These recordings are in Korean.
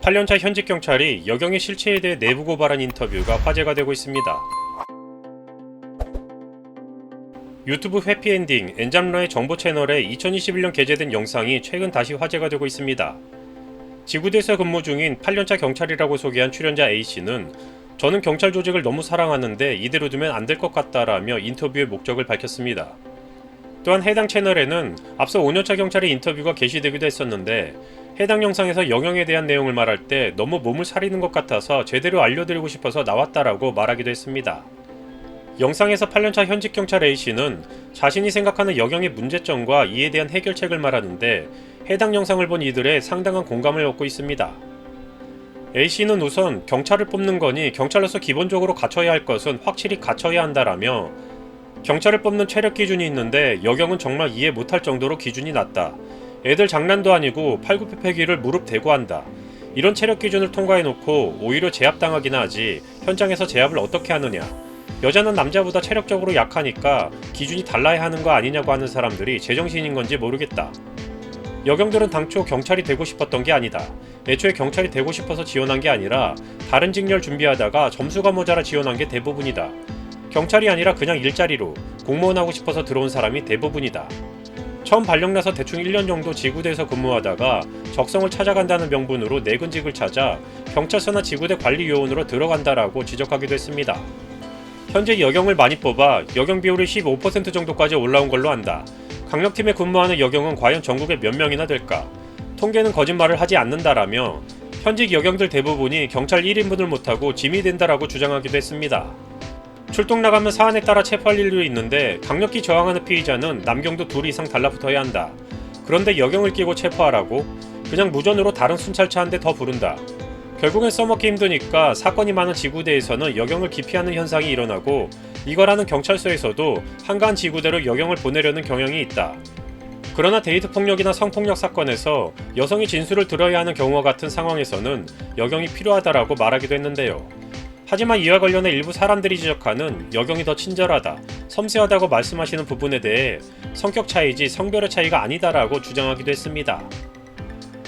8년차 현직 경찰이 여경의 실체에 대해 내부 고발한 인터뷰가 화제가 되고 있습니다. 유튜브 해피엔딩 엔잡러의 정보 채널에 2021년 게재된 영상이 최근 다시 화제가 되고 있습니다. 지구대에서 근무 중인 8년차 경찰이라고 소개한 출연자 A씨는 저는 경찰 조직을 너무 사랑하는데 이대로 두면 안 될 것 같다라며 인터뷰의 목적을 밝혔습니다. 또한 해당 채널에는 앞서 5년차 경찰의 인터뷰가 게시되기도 했었는데 해당 영상에서 여경에 대한 내용을 말할 때 너무 몸을 사리는 것 같아서 제대로 알려드리고 싶어서 나왔다라고 말하기도 했습니다. 영상에서 8년차 현직 경찰 A씨는 자신이 생각하는 여경의 문제점과 이에 대한 해결책을 말하는데 해당 영상을 본 이들의 상당한 공감을 얻고 있습니다. A씨는 우선 경찰을 뽑는 거니 경찰로서 기본적으로 갖춰야 할 것은 확실히 갖춰야 한다라며 경찰을 뽑는 체력 기준이 있는데 여경은 정말 이해 못할 정도로 기준이 낮다. 애들 장난도 아니고 팔굽혀펴기를 무릎 대고 한다. 이런 체력 기준을 통과해놓고 오히려 제압당하기나 하지 현장에서 제압을 어떻게 하느냐. 여자는 남자보다 체력적으로 약하니까 기준이 달라야 하는 거 아니냐고 하는 사람들이 제정신인 건지 모르겠다. 여경들은 당초 경찰이 되고 싶었던 게 아니다. 애초에 경찰이 되고 싶어서 지원한 게 아니라 다른 직렬 준비하다가 점수가 모자라 지원한 게 대부분이다. 경찰이 아니라 그냥 일자리로 공무원 하고 싶어서 들어온 사람이 대부분이다. 처음 발령나서 대충 1년 정도 지구대에서 근무하다가 적성을 찾아간다는 명분으로 내근직을 찾아 경찰서나 지구대 관리요원으로 들어간다라고 지적하기도 했습니다. 현재 여경을 많이 뽑아 여경 비율이 15% 정도까지 올라온 걸로 안다. 강력팀에 근무하는 여경은 과연 전국에 몇 명이나 될까? 통계는 거짓말을 하지 않는다라며 현직 여경들 대부분이 경찰 1인분을 못하고 짐이 된다라고 주장하기도 했습니다. 출동 나가면 사안에 따라 체포할 일도 있는데 강력히 저항하는 피의자는 남경도 2 이상 달라붙어야 한다. 그런데 여경을 끼고 체포하라고? 그냥 무전으로 다른 순찰차 한 대 더 부른다. 결국엔 써먹기 힘드니까 사건이 많은 지구대에서는 여경을 기피하는 현상이 일어나고 이거라는 경찰서에서도 한가한 지구대로 여경을 보내려는 경향이 있다. 그러나 데이트 폭력이나 성폭력 사건에서 여성이 진술을 들어야 하는 경우와 같은 상황에서는 여경이 필요하다라고 말하기도 했는데요. 하지만 이와 관련해 일부 사람들이 지적하는 여경이 더 친절하다, 섬세하다고 말씀하시는 부분에 대해 성격 차이지 성별의 차이가 아니다라고 주장하기도 했습니다.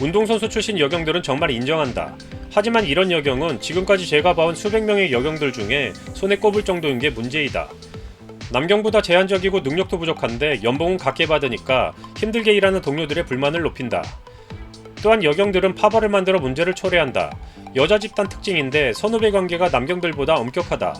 운동선수 출신 여경들은 정말 인정한다. 하지만 이런 여경은 지금까지 제가 봐온 수백 명의 여경들 중에 손에 꼽을 정도인 게 문제이다. 남경보다 제한적이고 능력도 부족한데 연봉은 각게 받으니까 힘들게 일하는 동료들의 불만을 높인다. 또한 여경들은 파벌을 만들어 문제를 초래한다. 여자 집단 특징인데 선후배 관계가 남경들보다 엄격하다.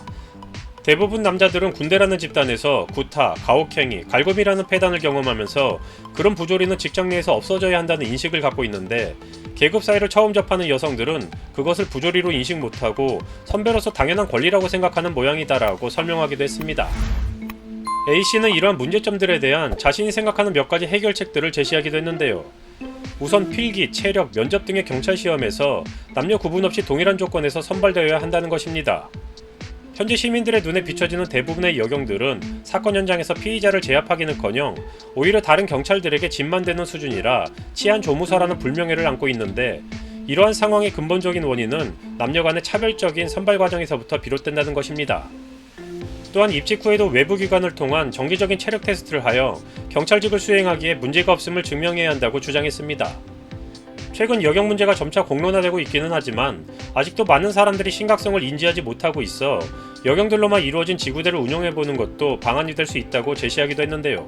대부분 남자들은 군대라는 집단에서 구타, 가혹행위, 갈굼이라는 폐단을 경험하면서 그런 부조리는 직장 내에서 없어져야 한다는 인식을 갖고 있는데 계급 사회를 처음 접하는 여성들은 그것을 부조리로 인식 못하고 선배로서 당연한 권리라고 생각하는 모양이다라고 설명하기도 했습니다. A씨는 이러한 문제점들에 대한 자신이 생각하는 몇 가지 해결책들을 제시하기도 했는데요. 우선 필기, 체력, 면접 등의 경찰 시험에서 남녀 구분 없이 동일한 조건에서 선발되어야 한다는 것입니다. 현재 시민들의 눈에 비춰지는 대부분의 여경들은 사건 현장에서 피의자를 제압하기는커녕 오히려 다른 경찰들에게 짐만 되는 수준이라 치안 조무사라는 불명예를 안고 있는데 이러한 상황의 근본적인 원인은 남녀 간의 차별적인 선발 과정에서부터 비롯된다는 것입니다. 또한 입직 후에도 외부 기관을 통한 정기적인 체력 테스트를 하여 경찰직을 수행하기에 문제가 없음을 증명해야 한다고 주장했습니다. 최근 여경 문제가 점차 공론화되고 있기는 하지만 아직도 많은 사람들이 심각성을 인지하지 못하고 있어 여경들로만 이루어진 지구대를 운영해보는 것도 방안이 될 수 있다고 제시하기도 했는데요.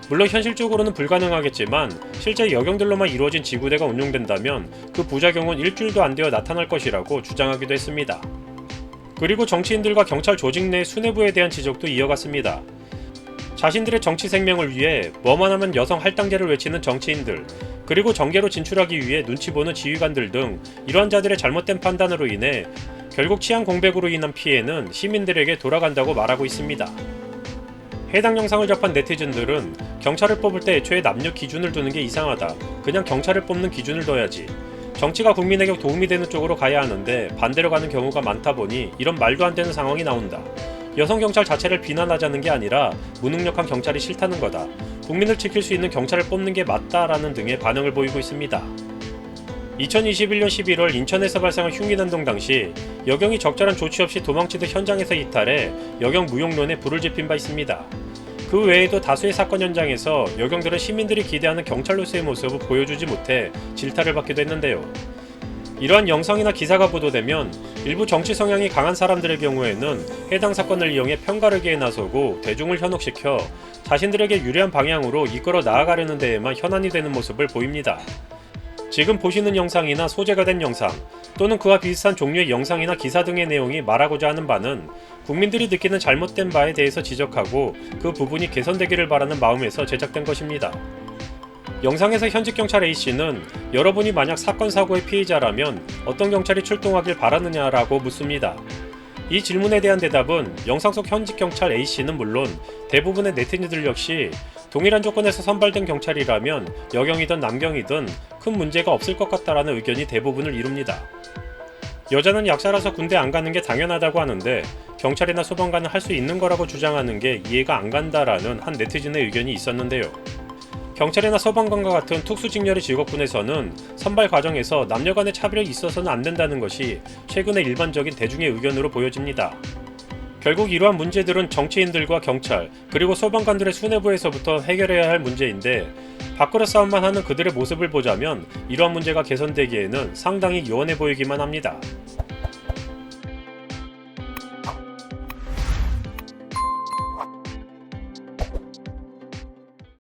물론 현실적으로는 불가능하겠지만 실제 여경들로만 이루어진 지구대가 운영된다면 그 부작용은 일주일도 안 되어 나타날 것이라고 주장하기도 했습니다. 그리고 정치인들과 경찰 조직 내 수뇌부에 대한 지적도 이어갔습니다. 자신들의 정치 생명을 위해 뭐만 하면 여성 할당제를 외치는 정치인들, 그리고 정계로 진출하기 위해 눈치 보는 지휘관들 등 이러한 자들의 잘못된 판단으로 인해 결국 치안 공백으로 인한 피해는 시민들에게 돌아간다고 말하고 있습니다. 해당 영상을 접한 네티즌들은 경찰을 뽑을 때 애초에 남녀 기준을 두는 게 이상하다. 그냥 경찰을 뽑는 기준을 둬야지. 정치가 국민에게 도움이 되는 쪽으로 가야 하는데 반대로 가는 경우가 많다 보니 이런 말도 안 되는 상황이 나온다. 여성 경찰 자체를 비난하자는 게 아니라 무능력한 경찰이 싫다는 거다. 국민을 지킬 수 있는 경찰을 뽑는 게 맞다라는 등의 반응을 보이고 있습니다. 2021년 11월 인천에서 발생한 흉기난동 당시 여경이 적절한 조치 없이 도망치듯 현장에서 이탈해 여경 무용론에 불을 지핀 바 있습니다. 그 외에도 다수의 사건 현장에서 여경들은 시민들이 기대하는 경찰로서의 모습을 보여주지 못해 질타를 받기도 했는데요. 이러한 영상이나 기사가 보도되면 일부 정치 성향이 강한 사람들의 경우에는 해당 사건을 이용해 편가르기에 나서고 대중을 현혹시켜 자신들에게 유리한 방향으로 이끌어 나아가려는 데에만 현안이 되는 모습을 보입니다. 지금 보시는 영상이나 소재가 된 영상 또는 그와 비슷한 종류의 영상이나 기사 등의 내용이 말하고자 하는 바는 국민들이 느끼는 잘못된 바에 대해서 지적하고 그 부분이 개선되기를 바라는 마음에서 제작된 것입니다. 영상에서 현직 경찰 A씨는 여러분이 만약 사건 사고의 피해자라면 어떤 경찰이 출동하길 바라느냐라고 묻습니다. 이 질문에 대한 대답은 영상 속 현직 경찰 A씨는 물론 대부분의 네티즌들 역시 동일한 조건에서 선발된 경찰이라면 여경이든 남경이든 큰 문제가 없을 것 같다라는 의견이 대부분을 이룹니다. 여자는 약사라서 군대 안 가는 게 당연하다고 하는데 경찰이나 소방관은 할 수 있는 거라고 주장하는 게 이해가 안 간다라는 한 네티즌의 의견이 있었는데요. 경찰이나 소방관과 같은 특수직렬의 직업군에서는 선발 과정에서 남녀 간의 차별이 있어서는 안 된다는 것이 최근의 일반적인 대중의 의견으로 보여집니다. 결국 이러한 문제들은 정치인들과 경찰 그리고 소방관들의 수뇌부에서부터 해결해야 할 문제인데 밖으로 싸움만 하는 그들의 모습을 보자면 이러한 문제가 개선되기에는 상당히 요원해 보이기만 합니다.